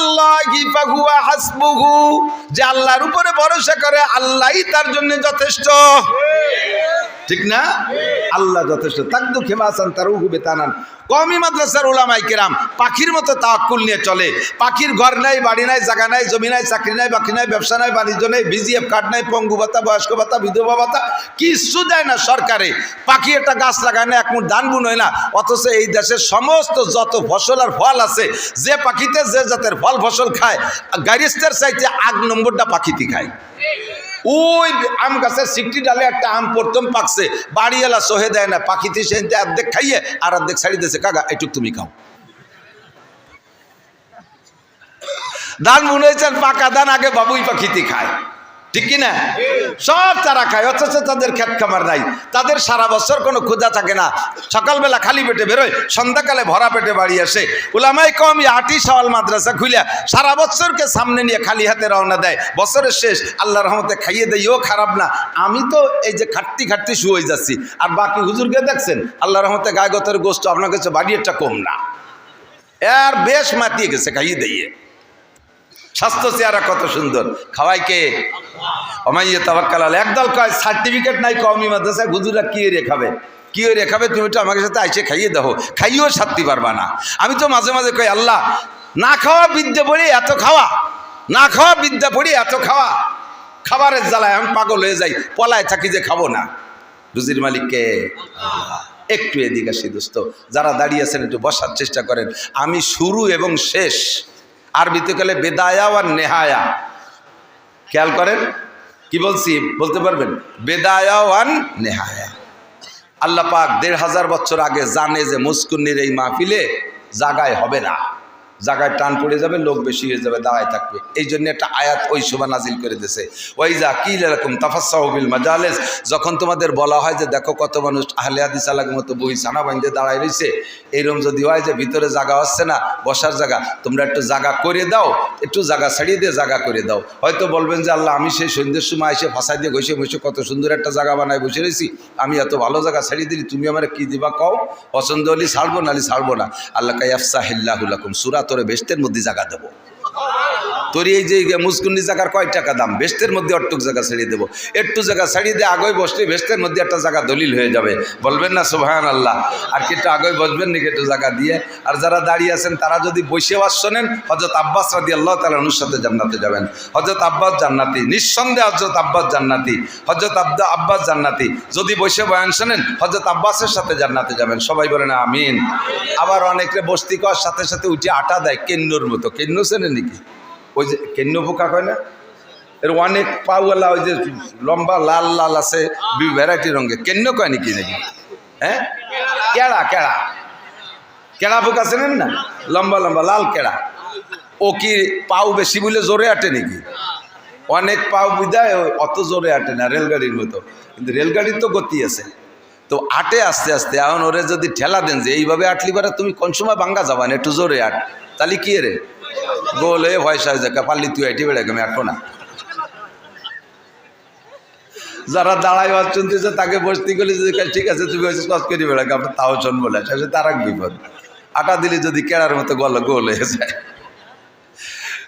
আলাল্লাহি ফাহুয়া হাসবুহু, যে আল্লাহর উপরে ভরসা করে আল্লাহই তার জন্য যথেষ্ট। ঠিক না? আল্লাহ যথেষ্ট। তাকদু খেমাসান তারুহু বেতানান। কওমি মাদ্রাসার উলামায়ে কেরাম পাখির মতো তাওয়াক্কুল নিয়ে চলে। পাখির ঘর নাই, বাড়ি নাই, জায়গা নাই, জমি নাই, চাকরি নাই, বাকরি নাই, ব্যবসা নাই, বাণিজ্য নাই, বিজিএফ কার্ড নাই, পঙ্গু ভাতা, বয়স্ক ভাতা, বিধবা ভাতা, কিচ্ছু দেয় না সরকারে। পাখি একটা গাছ লাগায় না, এক মুঠ ধান বুন হয় না। অথচ এই দেশের সমস্ত যত ফসল আর ফল আছে, যে পাখিতে যে জাতের ফল ফসল খায়, গারিস্তার চাইতে 8 নম্বরটা পাখিতে খায়। ওই আম গাছের সিকটি ডালে একটা আম প্রথম পাকছে, বাড়িওয়ালা সহে দেয় না, পাখিতে সে অর্ধেক খাইয়ে আর অর্ধেক ছাড়ি দিয়েছে, কাকা এটুক তুমি খাও। ধান মনে হয়েছে পাকা ধান আগে বাবুই পাখিতে খায়, ঠিক কিনা? সব তারা খায়, অথচ তাদের ক্ষেত খামার নাই। তাদের সারা বছর কোনো ক্ষুধা থাকে না, সকালবেলা খালি পেটে বেরোয়, সন্ধ্যাকালে ভরা পেটে বাড়ি আসে। উলামায়ে কেরাম আটি সওয়াল মাদ্রাসা খুলে সারা বছরকে সামনে নিয়ে খালি হাতে রওনা দেয়। বছরের শেষ আল্লাহর রহমতে খাইয়ে দেয়, ও খারাপ না। আমি তো এই যে খাটতি খাটতি শুয়ে যাচ্ছি, আর বাকি হুজুরকে দেখছেন আল্লাহর রহমতে গায়ে গতের গোস্ত আপনার কাছে বাড়িটা কম না, এর বেশ মাতিয়ে গেছে খাইয়ে দিয়ে। স্বাস্থ্য চেহারা কত সুন্দর, খাওয়াই কে? ওমাইয়া তাওয়াক্কাল আলাইহি। একদল কয় সার্টিফিকেট নাই কওমি মাদ্রাসায়, হুজুররা কি রেখাবে, কি রেখাবে? তুমি একটু আমাকে সাথে আইসে খাইয়ে দাও, খাইয়েও শান্তি পারবা না। আমি তো মাঝে মাঝে কই, আল্লাহ না খাওয়া বিদ্যা পড়ি এত খাওয়া, না খাওয়া বিদ্যা পড়ি এত খাওয়া, খাবারের জ্বালায় আমি পাগল হয়ে যাই, পলায় থাকি যে খাবো না। রুজির মালিককে আল্লাহ। একটু এদিকে আসি দোস্ত, যারা দাঁড়িয়ে আছেন একটু বসার চেষ্টা করেন। আমি শুরু এবং শেষ, আরবিতে গেলে বেদায়া আর নেহায়া, খেয়াল করেন কি বলছি, বলতে পারবেন? বেদায়া আর নেহায়া। আল্লাহ পাক 1500 বছর আগে জানে যে মুসকুন্নির এই মাহফিলে জায়গায় হবে না, জায়গায় টান পড়ে যাবে, লোক বেশি হয়ে যাবে, দাঁড়ায় থাকবে। এই জন্য একটা আয়াত ওই সময় নাজিল করে দিয়েছে, ওয়াইজা কিল লাকুম তাফাসসাহু বিল মাজালিস। যখন তোমাদের বলা হয় যে দেখো কত মানুষ আহলে হাদিস আলাগের মতো বই ছানা বাঁধে দাঁড়ায় রয়েছে, এইরকম যদি হয় যে ভিতরে জায়গা হচ্ছে না, বসার জায়গা, তোমরা একটু জায়গা করে দাও, একটু জায়গা ছাড়িয়ে দিয়ে জায়গা করে দাও। হয়তো বলবেন যে আল্লাহ আমি সেই সন্ধ্যের সময় এসে ফাঁসাই দিয়ে বসে বসে কত সুন্দর একটা জায়গা বানায় বসে রয়েছি, আমি এত ভালো জায়গা ছাড়িয়ে দিলি, তুমি আমার কি দিবা কও, পছন্দ হলে ছাড়বো নাহলে ছাড়বো না। আল্লাহ ইয়াফসাহিল্লাহু লাকুম, সূরা তোরে বেহেশতের মধ্যে জায়গা দেবো। তোর এই যে মুসকুন্নি জায়গার কয় টাকা দাম, বেহেশতের মধ্যে অট্টুক জায়গা ছাড়িয়ে দেবো। একটু জায়গা ছাড়িয়ে দিয়ে আগে বসলে বেহেশতের মধ্যে একটা জায়গা দলিল হয়ে যাবে। বলবেন না সুবহানাল্লাহ? আর কি একটু আগে বসবেন নাকি একটু জায়গা দিয়ে? আর যারা দাঁড়িয়ে আছেন তারা যদি বসে ওয়াজ শোনেন, হযরত আব্বাস রাদিয়াল্লাহু তাআলা আনহুর সাথে জান্নাতে যাবেন। হযরত আব্বাস জান্নাতি, নিঃসন্দেহে হযরত আব্বাস জান্নাতি, হযরত আব্বাস জান্নাতি। যদি বসে বয়ান শোনেন হযরত আব্বাসের সাথে জান্নাতে যাবেন। সবাই বলেন আমিন। আবার অনেকে বস্তি করার সাথে সাথে উঠে আটা দেয় কেন্নুর মতো। কেন্নু চেনেন নাকি? ওই যে কেন্নু পোকা কয় না, এর অনেক পাওয়ালা, ওই যে লম্বা লাল লাল আছে ভ্যারাইটি রঙের, কেন্নু কয় নাকি নাকি? হ্যাঁ, কেড়া, কেড়া, কেড়া পোকা চেনেন না? লম্বা লম্বা লাল কেড়া। ও কি পাও বেশি বলে জোরে আটে নাকি? অনেক পাও বিদায় অত জোরে আটে না, রেলগাড়ির মতো। কিন্তু রেলগাড়ির তো গতি আছে, তো আটে আস্তে আস্তে। এখন ওরে যদি ঠেলা দেন যে এইভাবে আটলি পারে তুমি কোন সময় ভাঙ্গা যাবা না, একটু জোরে আট, তাহলে কি রে গোল হয়ে ভয় সাজ দেখা পারলি তুই আইটি বেড়ে আমি আটবো না। যারা দাঁড়াই বাদ শুনতেছে তাকে বসতি করলে যদি ঠিক আছে তুমি কাজ করি বেড়াকে, আপনার তাও শোন বলে শেষে তার এক বিপদ। আটা দিলে যদি কেড়ার মতো গোল হয়ে যায়।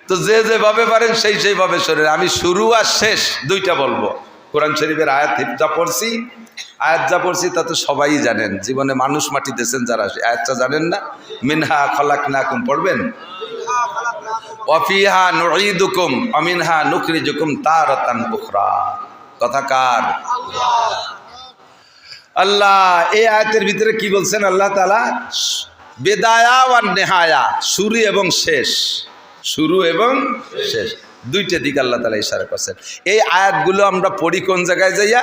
তো যে যেভাবে পারেন সেই সেইভাবে শরীর। আমি শুরু আর শেষ দুইটা বলবো। কোরআন শরীফের আয়াত যা পড়ছি, আয়াত যা পড়ছি তা তো সবাই জানেন, জীবনে মানুষ মাটি দিয়েছেন যারা, আয়াতটা জানেন না? মিনহা খালাকনাকুম পড়বেন, ওয়াফিহা নুঈদুকুম ওয়া মিনহা নুখরিজুকুম তারাতান উখরা। কথা কার? আল্লাহ এই আয়াতের ভিতরে কি বলছেন আল্লাহ তাআলা? বেদায়া ওয়া নেহায়া, শুরু এবং শেষ, শুরু এবং শেষ দুইটা দিক আল্লাহ তাআলা ইশারা করছেন। এই আয়াতগুলো আমরা পড়ি কোন জায়গায় যাইয়া?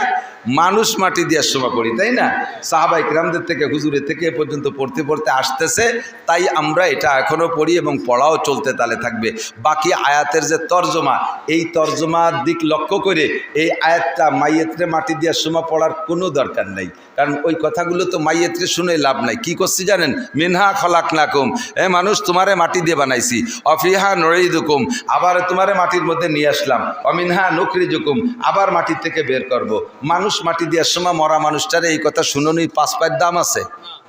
মানুষ মাটি দেওয়ার সময় পড়ি, তাই না? সাহাবায়ে কেরামদের থেকে হুজুরের থেকে এ পর্যন্ত পড়তে পড়তে আসতেছে, তাই আমরা এটা এখনও পড়ি এবং পড়াও চলতে তালে থাকবে। বাকি আয়াতের যে তর্জমা, এই তর্জমার দিক লক্ষ্য করে এই আয়াতটা মাইয়েতরে মাটি দেওয়ার সময় পড়ার কোনো দরকার নাই, কারণ ওই কথাগুলো তো মাইয়েতরে শুনে লাভ নাই। কি করছি জানেন? মিনহা খলাকনাকুম, মানুষ তোমারে মাটি দিয়ে বানাইছি, অফিহা নুঈদুকুম, আবার তোমারে মাটির মধ্যে নিয়ে আসলাম, অমিনহা নুখরিজুকুম, আবার মাটির থেকে বের করব। মানুষ মাটি দেওয়ার সময় মরা মানুষটারে এই কথা শুনোনি 5 পায়ের দাম আছে,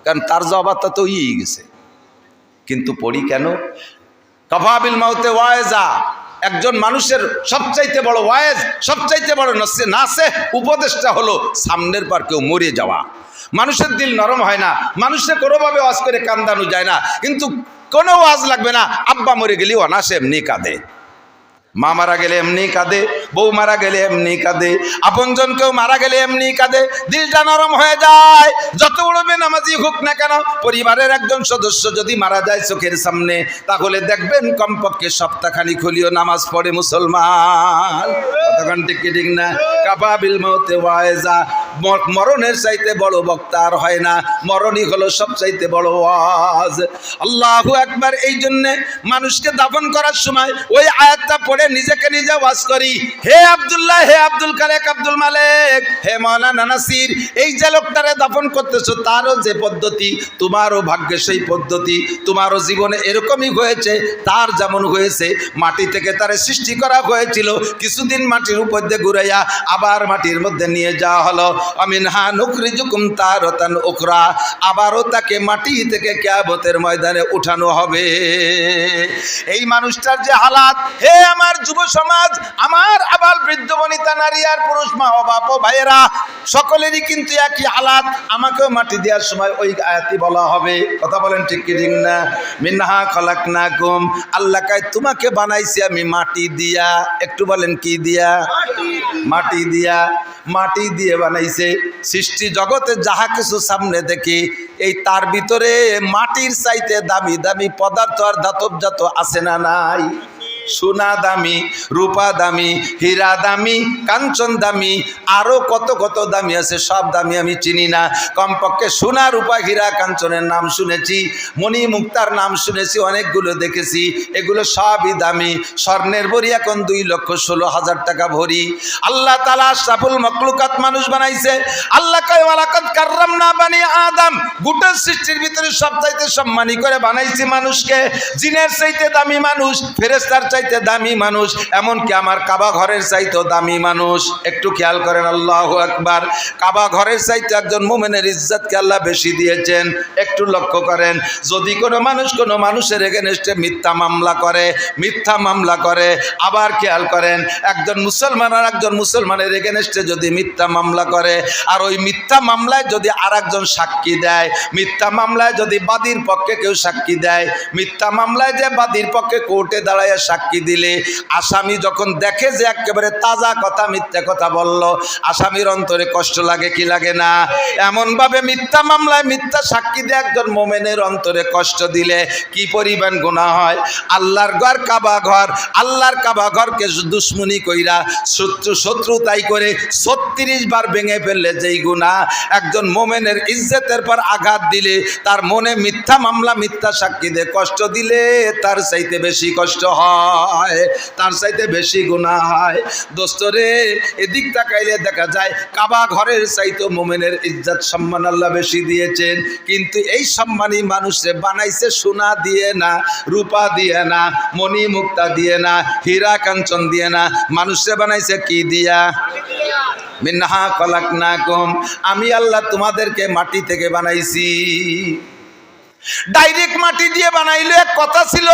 কারণ তার জবাবটা তো গেছে। কিন্তু পড়ি কেন? কাফাবিল মাউতে ওয়াইজা, একজন মানুষের সবচাইতে বড় ওয়াইজ, সবচাইতে বড় নাসে উপদেশটা হলো সামনের পর কেউ মরে যাওয়া। মানুষের দিল নরম হয় না, মানুষের কোনোভাবে ওয়াজ করে কান্দানো যায় না, কিন্তু কোনো ওয়াজ লাগবে না, আব্বা মরে গেলে অনাসে এমনি কাঁদে, মা মারা গেলে এমনি কাঁদে, বউ মারা গেলে এমনি কাঁদে, আপনজন কেউ মারা গেলে এমনি কাঁদে, দিলটা নরম হয়ে যায়। যত বড় বেনামাজি হোক না কেন, পরিবারের একজন সদস্য যদি মারা যায় চোখের সামনে, তাহলে দেখবেন কমপক্ষে সপ্তাহখানিক হলেও নামাজ পড়ে মুসলমান। কতক্ষণ ঠিক কি ঠিক না? কাফাবিল মাউতে ওয়াইজা, মরণের চাইতে বড় বক্তা আর হয় না, মরণই হলো সবচাইতে বড় ওয়াজ। আল্লাহু আকবার। এই জন্যে মানুষকে দাফন করার সময় ওই আয়াতটা পড়ে নিজেকে নিজে ওয়াজ করি, হে আব্দুল্লাহ, হে আব্দুল খালেক, আব্দুল মালেক, হে মাওলানা নাসির, এই যে লোকটারে দাফন করতেছো তারও যে পদ্ধতি, তোমারও ভাগ্যে সেই পদ্ধতি, তোমারও জীবনে এরকমই হয়েছে, তার যেমন হয়েছে। মাটি থেকে তারে সৃষ্টি করা হয়েছিল, কিছুদিন মাটির উপর দিয়ে ঘুরাইয়া আবার মাটির মধ্যে নিয়ে যাওয়া হলো। আমিনহা নুখরিজুকুম তারাতান উখরা, আবারও তাকে মাটি থেকে কিয়ামতের ময়দানে উঠানো হবে। এই মানুষটার যে হালাত, হে আমার যুব সমাজ, আমার আবাল বৃদ্ধ বনিতা, নারী আর পুরুষ, মা ও বাপ ও ভাইয়েরা, সকলেরই কিন্তু একই হালাত। আমাকেও মাটি দেওয়ার সময় ওই আয়াতই বলা হবে। কথা বলেন ঠিক কি ঠিক না? মিনহা খলাকনাকুম, আল্লাহ কয় তোমাকে বানাইছি আমি মাটি দিয়া। একটু বলেন কি দিয়া? মাটি দিয়া। মাটি দিয়ে বানাইছে। সৃষ্টি জগতে যাহা কিছু সামনে দেখি, এই তার ভিতরে মাটির চাইতে দামি দামি পদার্থ আর ধাতব আছে না নাই? সোনা দামি, রূপা দামি, হীরা দামি, কাঞ্চন দামি, আরও কত কত দামি আছে, সব দামি আমি চিনি না। কমপক্ষে সোনা, রূপা, হীরা, কাঞ্চনের নাম শুনেছি, মণি মুক্তার নাম শুনেছি, অনেকগুলো দেখেছি, এগুলো সবই দামি। স্বর্ণের ভরি এখন 2,16,000 টাকা ভরি। আল্লাহ তাআলা আশরাফুল মখলুকাত মানুষ বানাইছে। আল্লাহ কয় ওয়ালাকাদ কাররামনা বানি আদম, গোটা সৃষ্টির ভিতরে সবচাইতে সম্মানী করে বানাইছি মানুষকে। জিনের চাইতে দামি মানুষ, ফেরেশতার চাইতে দামি মানুষ, এমনকি আমার কাবা ঘরের চাইতে দামি মানুষ। একটু খেয়াল করেন, আল্লাহু আকবার। কাবা ঘরের চাইতে একজন মুমিনের ইজ্জতকে আল্লাহ বেশি দিয়েছেন। একটু লক্ষ্য করেন, যদি কোনো মানুষ কোনো মানুষের এগেনস্টে মিথ্যা মামলা করে, আবার খেয়াল করেন, একজন মুসলমান আর একজন মুসলমানের এগেনস্টে যদি মিথ্যা মামলা করে, আর ওই মিথ্যা মামলায় যদি আর একজন সাক্ষী দেয়, মিথ্যা মামলায় যদি বাদীর পক্ষে কেউ সাক্ষী দেয়, মিথ্যা মামলায় যে বাদীর পক্ষে কোর্টে দাঁড়ায় সাক্ষী দিলে, আসামি যখন দেখে যে একেবারে তাজা কথা, মিথ্যা কথা বলল, আসামির অন্তরে কষ্ট লাগে কি লাগে না? এমনভাবে মিথ্যা মামলায় মিথ্যা সাক্ষী দিয়ে একজন মোমেনের অন্তরে কষ্ট দিলে কি পরিমাণ গুনাহ হয়। আল্লাহর ঘর কাবা ঘর, আল্লাহর কাবা ঘরকে দুশ্মনী কইরা শত্রুতাই করে 36 বার ভেঙে ফেললে যেই গুনাহ, একজন মোমেনের ইজ্জতের পর আঘাত দিলে, তার মনে মিথ্যা মামলা মিথ্যা সাক্ষী দিয়ে কষ্ট দিলে তার চাইতে বেশি কষ্ট হয়, তার চাইতে বেশি গুনাহ হয়। দোস্তরে, এদিক তাকাইলে দেখা যায় কাবা ঘরের চাইতে মোমেনের ইজ্জত সম্মান আল্লাহ বেশি দিয়েছেন। কিন্তু এই সম্মানী মানুষে বানাইছে সোনা দিয়ে না, রূপা দিয়ে না, মণি মুক্তা দিয়ে না, হীরা কাঞ্চন দিয়ে না, মানুষে বানাইছে কি দিয়া? মিনহা খলাকনাকুম, আমি আল্লাহ তোমাদেরকে মাটি থেকে বানাইছি। ডাইরেক্ট মাটি দিয়ে বানাইলে এক কথা ছিল,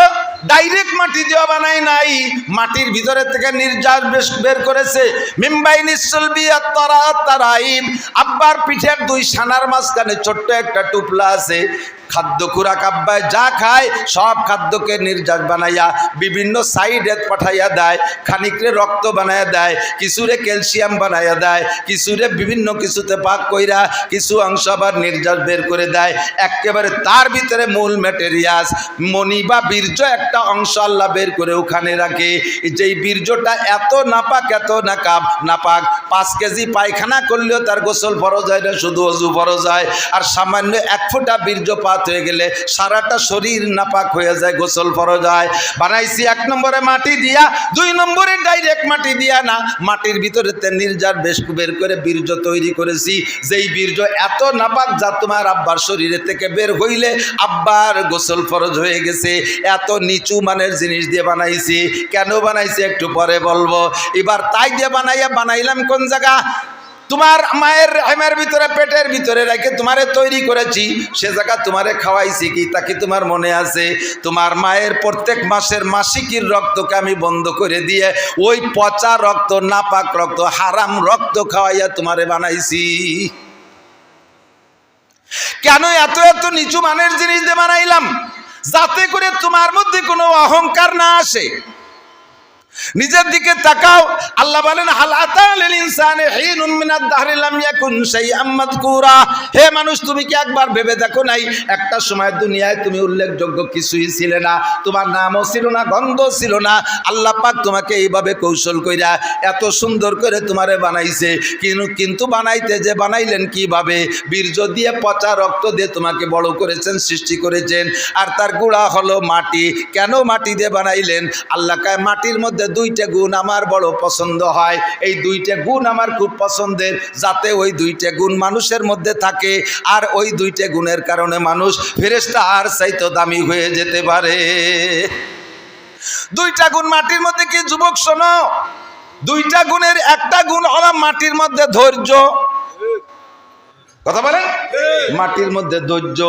ডাইরেক্ট মাটি দিয়ে বানাই নাই, মাটির ভিতরে থেকে নির্যাস বের করেছে। মিমবাইনিস সুলবি আত-তারাইব, আব্বার পিঠের 2 সানার মাঝখানে ছোট্ট একটা টুপলা আছে। খাদ্য খুরাক আব্বায় যা খায় সব খাদ্যকে নির্যাস বানাইয়া বিভিন্ন সাইডে পাঠাইয়া দেয়। খানিকরে রক্ত বানাইয়া দেয়, কিছুরে ক্যালসিয়াম বানাইয়া দেয়, কিছুরে বিভিন্ন কিছুতে পাক কইরা কিছু অংশ আবার নির্যাস বের করে দেয়। একেবারে তার ভিতরে মূল ম্যাটেরিয়াস মণি বা বীর্য একটা অংশ আল্লাহ বের করে ওখানে রাখে। যেই বীর্যটা এত নাপাক, এত নাপাক, 5 কেজি পায়খানা করলেও তার গোসল ফরজ হয় না, শুধু অজু ফরজ হয়। আর সামান্য 1 ফোঁটা বীর্য হয়ে গেলে সারাটা শরীর নাপাক হয়ে যায়, গোসল ফরজ হয়। বানাইছি 1 নম্বরে মাটি দিয়া, 2 নম্বরে ডাইরেক্ট মাটি দিয়া না, মাটির ভিতরে নির্যাস বের করে বীর্য তৈরি করেছি। যেই বীর্য এত নাপাক যা তোমার আব্বার শরীরে থেকে বের হইলে আব্বার গোসল ফরজ হয়ে গেছে। এত নিচু মানের জিনিস দিয়ে বানাইছি। কেন বানাইছি একটু পরে বলবো। এবার তাই দিয়ে বানাইলাম কোন জায়গা? তোমার মায়ের রেহেমের ভিতরে পেটের ভিতরে রেখে তোমারে তৈরি করেছি, সে জায়গা তোমারে খাওয়াইছি কি তা কি তোমার মনে আছে? তোমার মায়ের প্রত্যেক মাসের মাসিকের রক্তকে আমি বন্ধ করে দিয়ে ওই পচা রক্ত, নাপাক রক্ত, হারাম রক্ত খাওয়াইয়া তোমারে বানাইছি। কেন এত এত নিচু মানের জিনিস দিয়ে বানাইলাম? যাতে করে তোমার মধ্যে কোনো অহংকার না আসে। নিজের দিকে তাকাও। আল্লাহ বলেন হাল আতা লিল ইনসানি হিনুম মিনাদ দাহরি লাম ইয়াকুন শাইআম মাযকুরা। হে মানুষ, তুমি কি একবার ভেবে দেখো নাই একটা সময় দুনিয়ায় তুমি উল্লেখযোগ্য কিছুই ছিলে না, তোমার নামও ছিল না, গন্ধ ছিল না। আল্লাহ পাক তোমাকে এইভাবে কৌশল কইরা এত সুন্দর করে তোমারে বানাইছে। কিন্তু বানাইতে যে বানাইলেন কিভাবে? বীর্য দিয়ে, পচা রক্ত দিয়ে তোমাকে বড় করেছেন, সৃষ্টি করেছেন। আর তার গুঁড়া হলো মাটি। কেন মাটি দিয়ে বানাইলেন? আল্লাহ কয় মাটির মধ্যে দুইটা গুণ আমার বড় পছন্দ হয়, এই দুইটা গুণ আমার খুব পছন্দের, যাতে ওই দুইটা গুণ মানুষের মধ্যে থাকে। আর ওই দুইটা গুণের কারণে মানুষ ফেরেশতার চাইতে দামি হয়ে যেতে পারে। দুইটা গুণ মাটির মধ্যে কি যুবক শোনো? দুইটা গুণের একটা গুণ হলো মাটির মধ্যে ধৈর্য। কথা বলেন? মাটির মধ্যে ধৈর্য,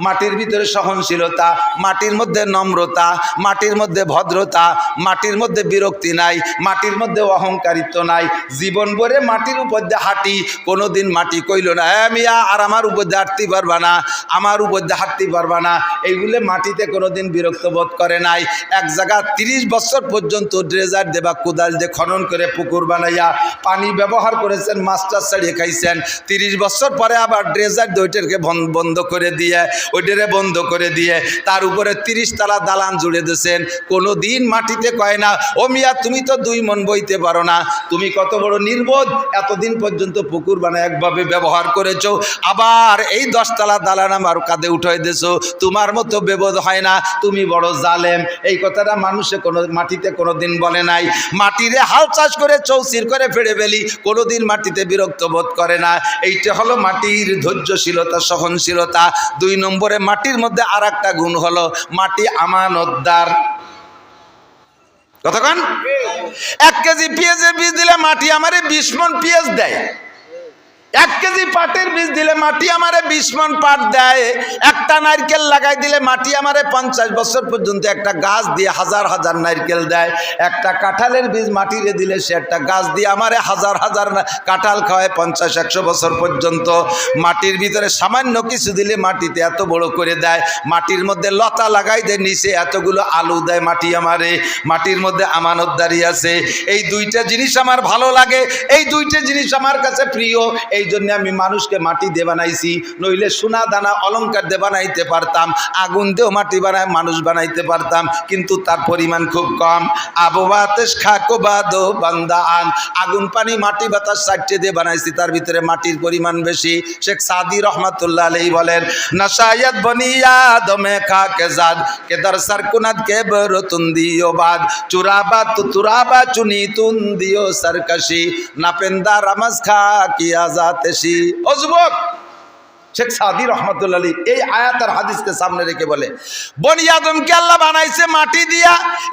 মাটির ভিতরে সহনশীলতা, মাটির মধ্যে নম্রতা, মাটির মধ্যে ভদ্রতা, মাটির মধ্যে বিরক্তি নাই, মাটির মধ্যে অহংকারিত্ব নাই। জীবন ভরে মাটির উপর দিয়ে হাঁটি, কোনোদিন মাটি কইল না হ্যাঁ মিয়া আর আমার উপর দিয়ে হাঁটতে পারবা না, আমার উপর দিয়ে হাঁটতে পারবা না। এইগুলো মাটিতে কোনোদিন বিরক্ত বোধ করে নাই। এক জায়গা 30 বছর পর্যন্ত ড্রেজার দেবা কোদাল দিয়ে খনন করে পুকুর বানাইয়া পানি ব্যবহার করেছেন, মাস্টার ছাড়িয়ে খাইছেন। 30 বছর পরে আবার ড্রেজার ওইটাকে বন্ধ করে দিয়ে, ওইটারে বন্ধ করে দিয়ে তার উপরে 30 তলা দালান জুড়ে দিয়েছেন। কোনো দিন মাটিতে কয় না ও মিয়া তুমি তো 2 মন বইতে পারো না, তুমি কত বড় নির্বোধ, এতদিন পর্যন্ত পুকুর বানায় একভাবে ব্যবহার করেছো, আবার এই 10 তলা দালান আমার কাঁধে উঠাই দিয়েছো, তোমার মতো বেবোধ হয় না, তুমি বড় জালেম। এই কথাটা মানুষে কোনো মাটিতে কোনো দিন বলে নাই। মাটিরে হাল চাষ করে চৌচির করে ফেড়ে ফেলি, কোনোদিন মাটিতে বিরক্ত বোধ করে না। এইটা হলো মাটির ধৈর্যশীলতা, সহনশীলতা। 2 নম্বরে মাটির মধ্যে আর একটা গুণ হলো মাটি আমানতদার। কতক্ষণ? 1 কেজি পেঁয়াজের বীজ দিলে মাটি আমারে 20 মণ পেঁয়াজ দেয়। 1 কেজি পাটের বীজ দিলে মাটি আমারে 20 মণ পাট দেয়। একটা নারকেল লাগাই দিলে মাটি আমারে 50 বছর পর্যন্ত একটা গাছ দিয়ে হাজার হাজার নারকেল দেয়। একটা কাঁঠালের বীজ মাটিরে দিলে সে একটা গাছ দিয়ে আমারে হাজার হাজার কাঁঠাল খাওয়ায় 50-100 বছর পর্যন্ত। মাটির ভিতরে সামান্য কিছু দিলে মাটিতে এত বড় করে দেয়। মাটির মধ্যে লতা লাগাই দেয়, নিচে এতগুলো আলু দেয় মাটি আমারে। মাটির মধ্যে আমানতদারি আছে। এই 2টা জিনিস আমার ভালো লাগে, এই 2টা জিনিস আমার কাছে প্রিয়। এই জন্য আমি মানুষকে মাটি দিয়ে বানাইছি, নইলে সোনা দানা অলংকার দিয়ে বানাইতে পারতাম, আগুন দিয়েও মাটি বানায় মানুষ বানাইতে পারতাম, কিন্তু তার পরিমাণ খুব কম। আবহাওয়াতেশ খাকো বাদো বান্দা আন, আগুন পানি মাটি বাতাস 4টে দিয়ে বানাইছি, তার ভিতরে মাটির পরিমাণ বেশি। শেখ সাদি রহমাতুল্লাহ আলাইহি বলেন নাশায়াত বনিয়া দমে খাকে জাদ কেদার সারকুনাত কে বরতুন দিও বাদ চুরাবা তুরাবা চুনি তুন দিও সরকশি নাপেন্দা রামাজ খা কি আজাদ। ও যুবক, শেখ সাদি রহমাতুল্লাহ আলাইহি এই আয়াত আর হাদিসকে সামনে রেখে বলে বনি আদমকে আল্লাহ বানাইছে মাটি দিয়া।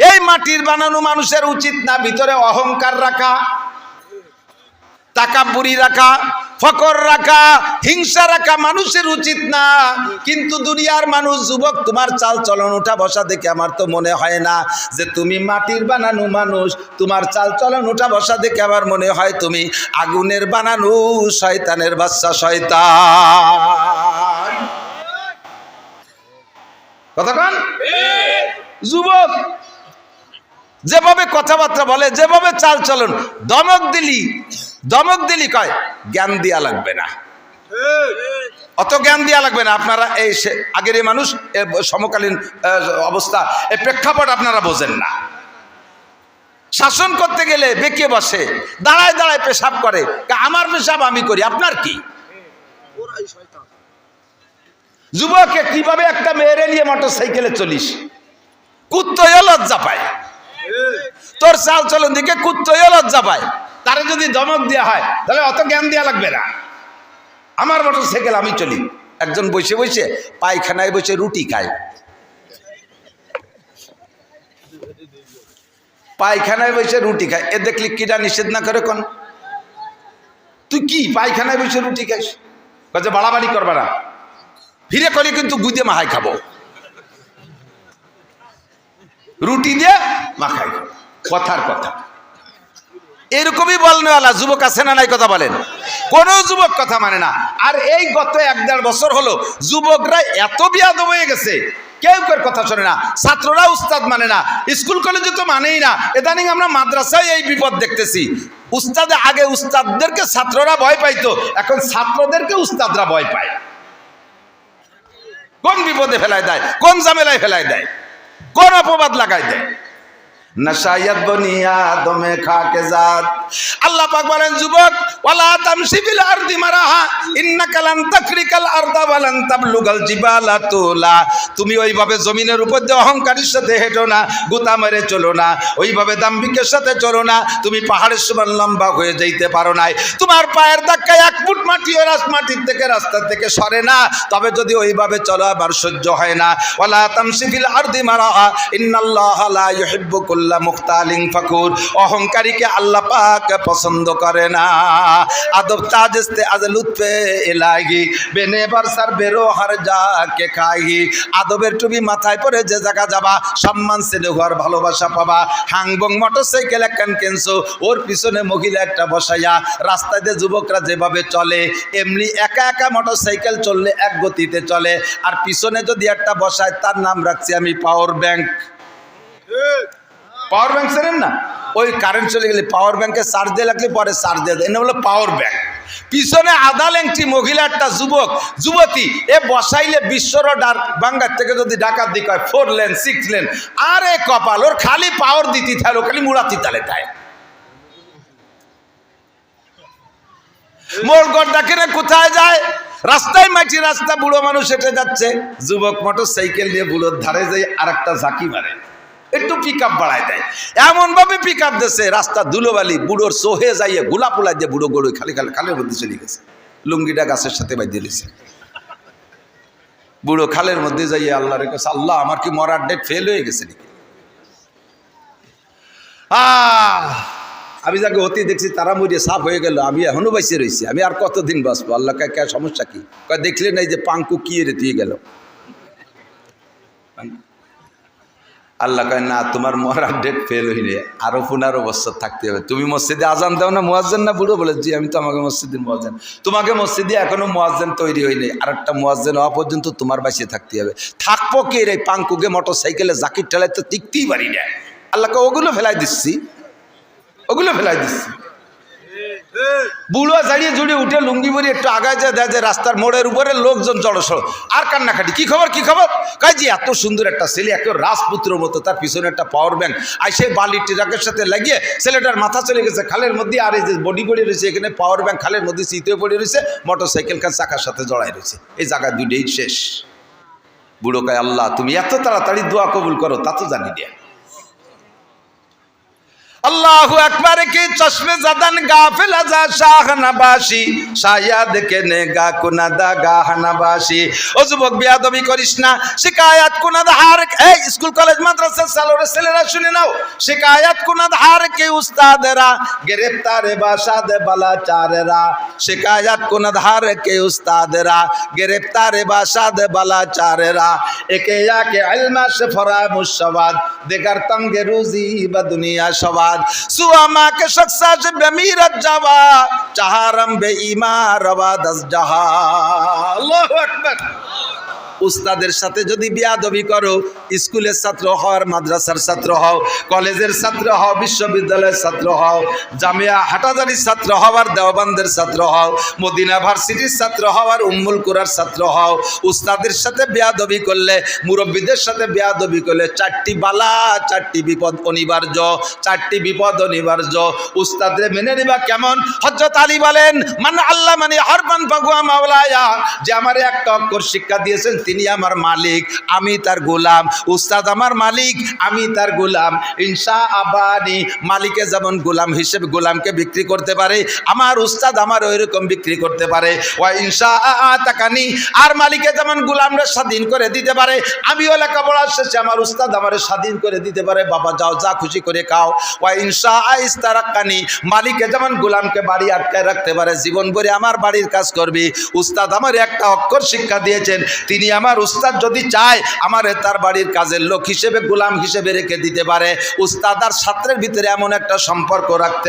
এই মাটির বানানো মানুষের উচিত না ভিতরে অহংকার রাখা, তাকাব্বুরি রাখা, ফকর রাখা, হিংসা রাখা মানুষের উচিত না। কিন্তু দুনিয়ার মানুষ, যুবক, তোমার চাল চলন উঠা বসা দেখে আমার তো মনে হয় না যে তুমি মাটির বানানো মানুষ। তোমার চাল চলন উঠা বসা দেখে আমার মনে হয় তুমি আগুনের বানানো শয়তানের বাচ্চা, শয়তান। কতক্ষণ? যুবক যেভাবে কথাবার্তা বলে, যেভাবে চাল চলন, দমক দিলি কয় জ্ঞান দিয়া লাগবে না, অত জ্ঞান দিয়া লাগবে না। আপনারা এই আগের এই মানুষ সমকালীন অবস্থা, এই প্রেক্ষাপট আপনারা বোঝেন না। শাসন করতে গেলে বেঁকে বসে, দাঁড়ায় দাঁড়ায় পেশাব করে, আমার পেশাব আমি করি, আপনার কি? যুবকে কিভাবে একটা মেয়েরে নিয়ে মোটরসাইকেলে চলিস, কুত্তয়ও লজ্জা পায়। তোর চাল চলন দিকে কুত্তয়ও লজ্জা পায়। তারে যদি ধমক দেওয়া হয় তাহলে অত জ্ঞান দেওয়া লাগবে না, আমার মোটরসাইকেল আমি চলি। একজন বসে বসে পায়খানায় বসে রুটি খায়, পায়খানায় বসে রুটি খায়, এ দেখলি কিটা নিষেধ না করে কোন? তুই কি পায়খানায় বসে রুটি খাইস? কাজে বাড়াবাড়ি করবা না, ফিরে করে কিন্তু গুদে মাহাই খাবো, রুটি দিয়ে মাখাই খাবো। কথার কথা এরকমই বলনেওয়ালা যুবক আছে না নাই? কথা বলেন। কোন যুবক কথা মানে না। আর এই গত 1-1.5 বছর হলো যুবকরা এত বিয়াদব হয়ে গেছে, কেউ কেউ কথা শোনে না। ছাত্ররা উস্তাদ মানে না, স্কুল কলেজে তো মানেই না। ইদানিং আমরা মাদ্রাসায় এই বিপদ দেখতেছি। উস্তাদে আগে উস্তাদদেরকে ছাত্ররা ভয় পাইতো, এখন ছাত্রদেরকে উস্তাদরা ভয় পায়। কোন বিপদে ফেলায় দেয়, কোন ঝামেলায় ফেলায় দেয়, কোন অপবাদ লাগাই দেয়। নশায়াত বনিয়া দমে খাকে জাত। আল্লাহ পাক বলেন, যুবক ওয়ালা তামশি ফিল আরদি মারাহা ইন্নাকা লান তাকরিকাল আরদা ওয়া লান তাবলুগাল জিবালা তুলা। তুমি ওইভাবে জমিনের উপর দিয়ে অহংকারের সাথে হেঁটো না, গুতা মেরে চলো না, ওইভাবে দাম্ভিকের সাথে চলো না। তুমি পাহাড়ের সমান লম্বা হয়ে যাইতে পারো নাই। তোমার পায়ের ধাক্কায় 1 ফুট মাটিও মাটির থেকে রাস্তা থেকে সরে না। তবে যদি ওইভাবে চলো আবার সহ্য হয় না। ওয়ালা তামশি ফিল আরদি মারাহা ইন্নাল্লাহা লা ইউহিব্বু মুখতালিন ফাকুর। অহংকারীকে আল্লাহ পাক পছন্দ করে না। আদব তাজস্তে আজ লুৎফে ইলাহি বেনে বরসার বেরো হর যাকে খাই। আদবের টুপি মাথায় পরে যে জায়গা যাবা, সম্মান ছেলে হওয়ার ভালোবাসা পাবা। হাংবং মোটরসাইকেল একখান কিনছো, ওর পিছনে মহিলা একটা বসাইয়া। রাস্তায় দিয়ে যুবকরা যেভাবে চলে, এমনি একা একা মোটরসাইকেল চললে এক গতিতে চলে। আর পিছনে যদি একটা বসায়, তার নাম রাখছি আমি পাওয়ার ব্যাংক। পাওয়ার ব্যাংক চেনেন না? ওই কারেন্ট চলে গেলে পাওয়ার ব্যাংকে চার্জ দিয়ে লাগলে পরে চার্জ দিয়ে দেয়, বলে পাওয়ার ব্যাংক। পিছনে আধা লেংটি মহিলা একটা যুবক যুবতী, এ বসাইলে বিশ্বর বাঙ্গার থেকে যদি ডাকাত দিক হয় 4 লেন 6 লেন। আরে কপাল, ওর খালি পাওয়ার দিতে থাকলো, খালি মুড়াতি তালে তাই। মোর গড় কিনে কোথায় যায়? রাস্তায় মাটি রাস্তা, বুড়ো মানুষ হেঁটে যাচ্ছে, যুবক মোটর সাইকেল নিয়ে বুড়োর ধারে যাই আর একটা ঝাঁকি মারে, একটু পিক আপ বাড়ায় দেয়। এমন ভাবে পিক আপ দিচ্ছে, রাস্তা ধুলোবালি, বুড়োর সোহে যাইয়ে গোলা পোলা দিয়ে বুড়ো গড়ে খালের মধ্যে চলে গেছে। লুঙ্গিটা গাছের সাথে বাঁধিয়ে দিয়েছে। বুড়ো খালের মধ্যে যাইয়ে আল্লাহ রেখেছে, আল্লাহ আমার কি মরার ডেট ফেল হয়ে গেছে নাকি? আমি যাকে অতি দেখছি তারা মরিয়ে সাফ হয়ে গেল, আমি এখনো বাইসে রয়েছি, আমি আর কতদিন বাঁচবো? আল্লাহ কে সমস্যা কি? দেখলে নাই যে পাঙ্কু কি রে দিয়ে গেল। আল্লাহ কয় না, তোমার মরার ডেট ফেল হইলে আরো 15 বছর থাকতে হবে। তুমি মসজিদে আজান দাও না, মুয়াজ্জিন না? বুড়ো বলে, জি আমি তো আমাকে মসজিদের মুয়াজ্জিন। তোমাকে মসজিদে এখনো মুয়াজ্জিন তৈরি হয়নি, আর একটা মুয়াজ্জিন হওয়া পর্যন্ত তোমার বাঁচিয়ে থাকতে হবে। থাকবো কে রে? পাঙ্কুকে মোটর সাইকেলে জাকির ঠেলাই তো টিকতেই পারি না। আল্লাহকে ওগুলো ফেলাই দিচ্ছি, ওগুলো ফেলাই দিচ্ছি। বুড়ো জাড়িয়ে জুড়িয়ে উঠে লুঙ্গি পরে একটু আগায় যায়, দেয় যে রাস্তার মোড়ের উপরে লোকজন জড়সড়, আর কান্নাকাটি। কি খবর কি খবর? কাজ যে এত সুন্দর একটা ছেলে, এত রাজপুত্রের মতো, তার পিছনে একটা পাওয়ার ব্যাংক। আর সেই বালির ট্রাকের সাথে লাগিয়ে ছেলেটার মাথা চলে গেছে খালের মধ্যে। আর এই যে বডি পড়ে রয়েছে, এখানে পাওয়ার ব্যাংক খালের মধ্যে চিতে পড়ে রয়েছে, মোটর সাইকেল খান চাকার সাথে জড়াই রয়েছে। এই জায়গা দুইটাই শেষ। বুড়ো কয়, আল্লাহ তুমি এত তাড়াতাড়ি দোয়া কবুল করো তা তো জানি না। আল্লাহু আকবার কি চশমে জাদান গাফিল আজা শাহনাবাসী শায়াদ কে নেগা কুনাদা গাহনাবাসী। ও যুবক বিয়াদবি করিস না, শিকায়াত কুনাদ হার। এই স্কুল কলেজ মাদ্রাসা সালোরে ছেলেরা শুনে নাও, শিকায়াত কুনাদ হার কে উস্তাদেরা গ্রেফতারে বাসাদ বালাচারেরা। শিকায়াত কুনাদ হার কে উস্তাদেরা গ্রেফতারে বাসাদ বালাচারেরা। একে ইয়াকে ইলমা সে ফরামুশ সওয়াদ দেগার তঙ্গে রুজি বা দুনিয়া সওয়াদ। সুয়ামা के शख्सा से बेमीरत जावा चाहरम बेईमा रवा 10 जहा। আল্লাহু আকবার। উস্তাদের সাথে যদি বিয়াদবি করো, স্কুলের ছাত্র হও আর মাদ্রাসার ছাত্র হও, কলেজের ছাত্র হও, বিশ্ববিদ্যালয়ের ছাত্র হও, জামিয়া হাটাজারির ছাত্র হও আর দেওবন্দের ছাত্র হও, মদিনা ভার্সিটির ছাত্র হও আর উম্মুল কুরার ছাত্র হও, উস্তাদের সাথে বিয়াদবি করলে, মুরব্বীদের সাথে বিয়াদবি করলে 4টি বালা 4টি বিপদ অনিবার্য, 4টি বিপদ অনিবার্য। উস্তাদরে মেনে নিবা কেমন? হযরত আলী বলেন, মান আল্লাহ মানে হারবান ফাগুয়া মাওলায়া, যে আমারে একটা অক্ষর শিক্ষা দিয়েছেন তিনি আমার মালিক, আমি তার গোলাম। উস্তাদ আমার মালিক, আমি তার গোলাম। ইনশা আবানি, মালিকে যেমন গোলাম হিসেবে গোলামকে বিক্রি করতে পারে, আমার উস্তাদ আমার ওইরকম বিক্রি করতে পারে। ওয়া ইনশা আতাকানি, আর মালিকে যেমন গোলামরা স্বাধীন করে দিতে পারে, আমিও লেখাপড়া শেষে আমার উস্তাদ আমার স্বাধীন করে দিতে পারে, বাবা যাও যা খুশি করে খাও। ওয়া ইনশা ইস্তারাক্কানি, মালিকে যেমন গোলামকে বাড়ি আটকায় রাখতে পারে, জীবন ভরে আমার বাড়ির কাজ করবি। উস্তাদ আমার একটা অক্ষর শিক্ষা দিয়েছেন, তিনি আমার উস্তাদ যদি চায় আমারে তার বাড়ির কাজের লোক হিসেবে গোলাম হিসেবে রেখে দিতে পারে। উস্তাদ আর ছাত্রের ভিতরে এমন একটা সম্পর্ক রাখতে